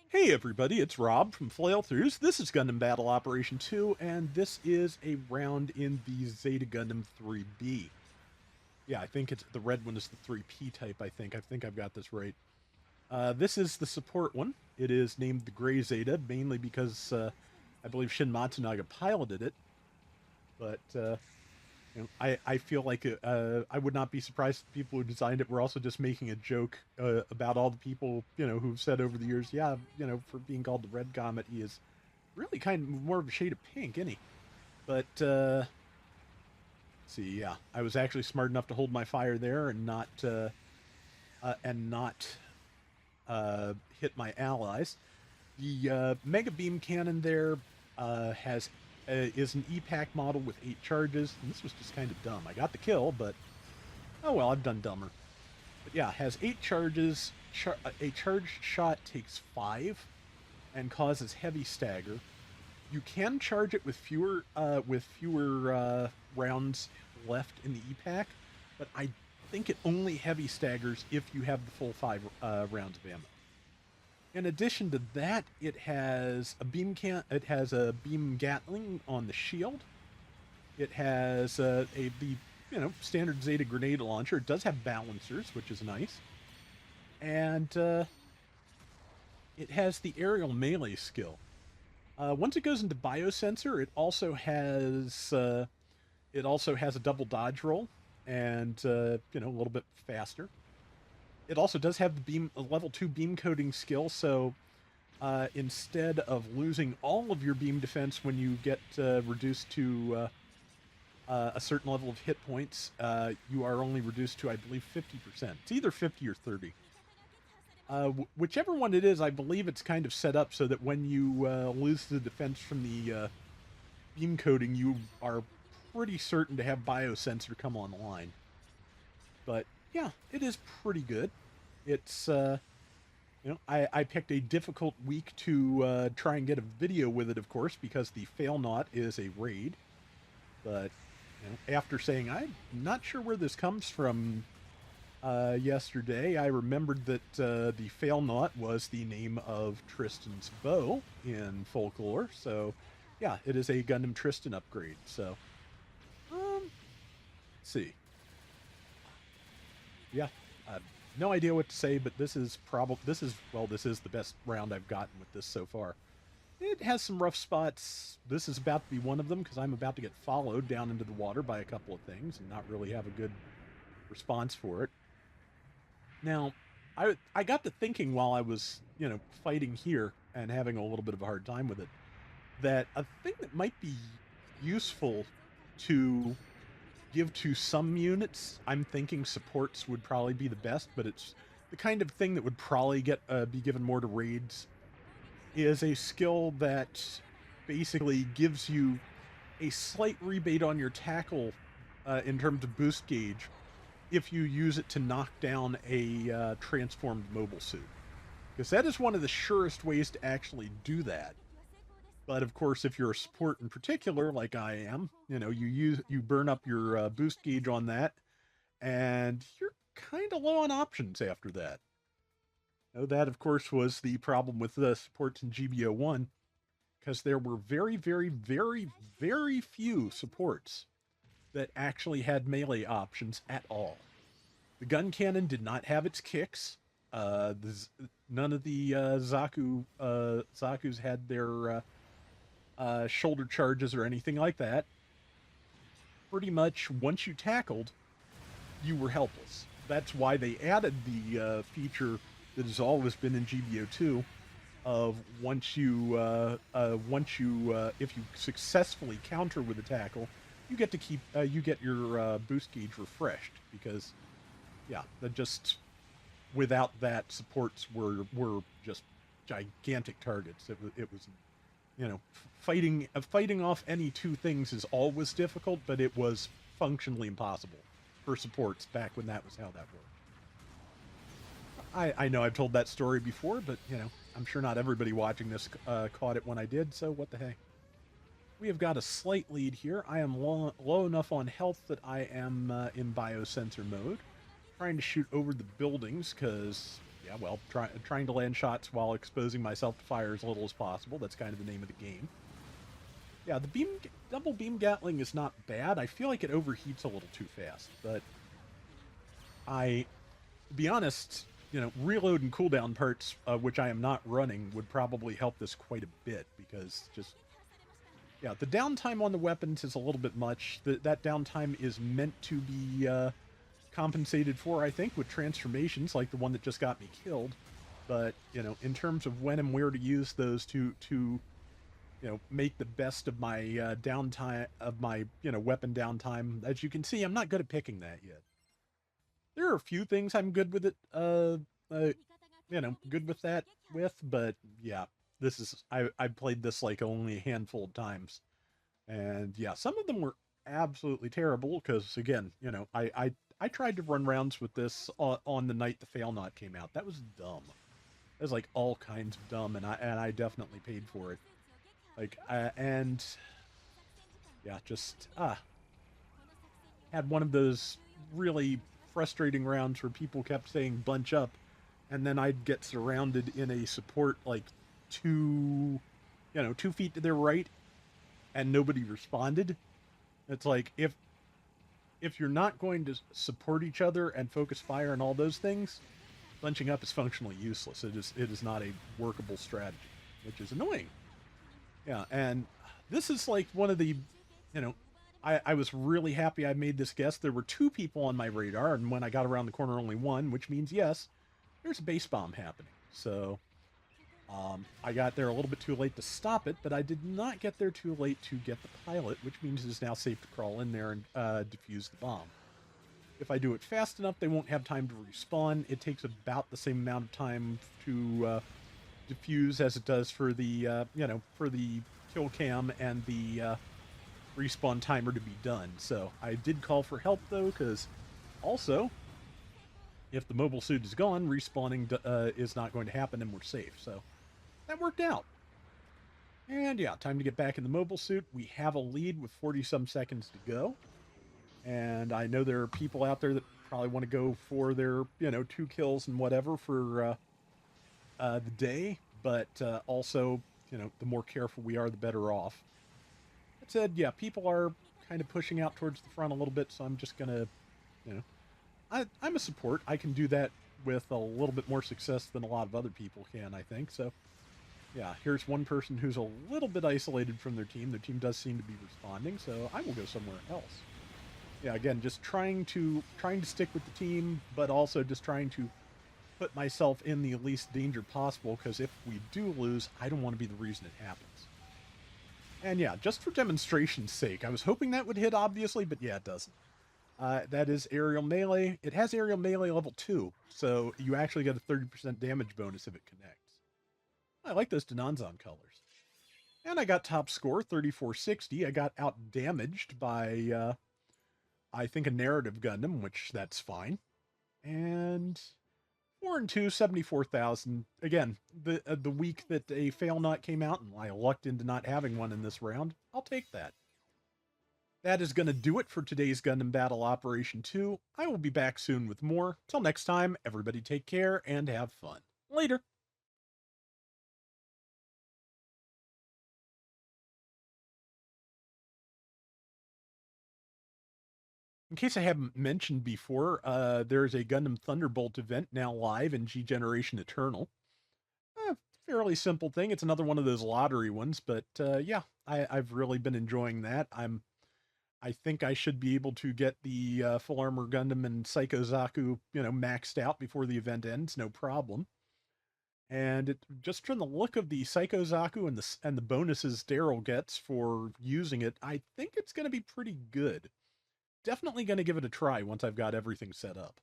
Hey everybody, it's Rob from Flailthroughs. This is Gundam Battle Operation 2, and this is a round in the Zeta Gundam 3B. Yeah, I think it's the red one is the 3P type, I think I've got this right. This is the support one. It is named the Gray Zeta, mainly because I believe Shin Matsunaga piloted it. But I feel like I would not be surprised if people who designed it were also just making a joke about all the people, who've said over the years, yeah, for being called the Red Comet, he is really kind of more of a shade of pink, isn't he? But, see, yeah, I was actually smart enough to hold my fire there and not hit my allies. The Mega Beam Cannon there has is an E-Pack model with 8 charges, and this was just kind of dumb. I got the kill, but oh well, I've done dumber. But yeah, has 8 charges. A charged shot takes 5 and causes heavy stagger. You can charge it with fewer rounds left in the E-Pack, but I think it only heavy staggers if you have the full 5 rounds of ammo. In addition to that, it has a beam Gatling on the shield. It has the standard Zeta grenade launcher. It does have balancers, which is nice, and it has the aerial melee skill. Once it goes into biosensor, it also has a double dodge roll, and a little bit faster. It also does have the level 2 beam coding skill, so instead of losing all of your beam defense when you get reduced to a certain level of hit points, you are only reduced to, I believe, 50%. It's either 50 or 30. Whichever one it is, I believe it's kind of set up so that when you lose the defense from the beam coding, you are pretty certain to have biosensor come online. But yeah, it is pretty good. It's I picked a difficult week to try and get a video with it, of course, because the Failnaught is a raid. But after saying I'm not sure where this comes from yesterday, I remembered that the Failnaught was the name of Tristan's bow in folklore. So yeah, it is a Gundam Tristan upgrade. So let's see. Yeah, no idea what to say, but this is the best round I've gotten with this so far. It has some rough spots. This is about to be one of them because I'm about to get followed down into the water by a couple of things and not really have a good response for it. Now, I got to thinking while I was, fighting here and having a little bit of a hard time with it, that a thing that might be useful to give to some units, I'm thinking supports would probably be the best, but it's the kind of thing that would probably be given more to raids, is a skill that basically gives you a slight rebate on your tackle in terms of boost gauge if you use it to knock down a transformed mobile suit. Because that is one of the surest ways to actually do that. But of course, if you're a support in particular, like I am, you burn up your boost gauge on that, and you're kind of low on options after that. That, of course, was the problem with the supports in GBO1, because there were very, very, very, very few supports that actually had melee options at all. The gun cannon did not have its kicks. None of the Zaku's had their shoulder charges or anything like that. Pretty much, once you tackled, you were helpless. That's why they added the feature that has always been in GBO2 of if you successfully counter with a tackle, you get your boost gauge refreshed, because yeah, that just without that, supports were just gigantic targets. It was fighting off any two things is always difficult, but it was functionally impossible for supports back when that was how that worked. I know I've told that story before, but I'm sure not everybody watching this caught it when I did. So what the hey? We have got a slight lead here. I am low enough on health that I am in biosensor mode, trying to shoot over the buildings because Yeah, well, trying to land shots while exposing myself to fire as little as possible. That's kind of the name of the game. Yeah, the double beam Gatling is not bad. I feel like it overheats a little too fast, but to be honest, reload and cooldown parts, which I am not running, would probably help this quite a bit because just yeah, the downtime on the weapons is a little bit much. That downtime is meant to be compensated for, I think, with transformations like the one that just got me killed. But in terms of when and where to use those to make the best of my downtime of my weapon downtime, as you can see, I'm not good at picking that yet. There are a few things I'm good with it. Uh good with that but yeah, I've played this like only a handful of times, and yeah, some of them were absolutely terrible because again, I tried to run rounds with this on the night the Failnaught came out. That was dumb. It was like all kinds of dumb, and I definitely paid for it. Like and yeah, just had one of those really frustrating rounds where people kept saying bunch up, and then I'd get surrounded in a support like two, 2 feet to their right, and nobody responded. It's like if you're not going to support each other and focus fire and all those things, bunching up is functionally useless. It is not a workable strategy, which is annoying. Yeah, and this is like one of the, you know, I was really happy I made this guess. There were two people on my radar, and when I got around the corner, only one, which means yes, there's a base bomb happening. So I got there a little bit too late to stop it, but I did not get there too late to get the pilot, which means it is now safe to crawl in there and defuse the bomb. If I do it fast enough, they won't have time to respawn. It takes about the same amount of time to defuse as it does for the for the kill cam and the respawn timer to be done. So I did call for help though, because also if the mobile suit is gone, respawning is not going to happen and we're safe. So that worked out. And yeah, time to get back in the mobile suit. We have a lead with 40 some seconds to go. And I know there are people out there that probably want to go for their, 2 kills and whatever for the day. But also, the more careful we are, the better off. That said, yeah, people are kind of pushing out towards the front a little bit. So I'm just going to, I'm a support. I can do that with a little bit more success than a lot of other people can, I think. So yeah, here's one person who's a little bit isolated from their team. Their team does seem to be responding, so I will go somewhere else. Yeah, again, just trying to stick with the team, but also just trying to put myself in the least danger possible, because if we do lose, I don't want to be the reason it happens. And yeah, just for demonstration's sake, I was hoping that would hit, obviously, but yeah, it doesn't. That is aerial melee. It has aerial melee level 2, so you actually get a 30% damage bonus if it connects. I like those Denanzan colors. And I got top score, 3460. I got out damaged by, I think, a narrative Gundam, which that's fine. And 4 and 2, 74,000. Again, the week that a Failnaught came out, and I lucked into not having one in this round, I'll take that. That is going to do it for today's Gundam Battle Operation 2. I will be back soon with more. Till next time, everybody take care and have fun. Later. In case I haven't mentioned before, there's a Gundam Thunderbolt event now live in G Generation Eternal. Fairly simple thing. It's another one of those lottery ones, but yeah, I've really been enjoying that. I think I should be able to get the Full Armor Gundam and Psycho Zaku, maxed out before the event ends, no problem. And just from the look of the Psycho Zaku and the bonuses Daryl gets for using it, I think it's going to be pretty good. Definitely going to give it a try once I've got everything set up.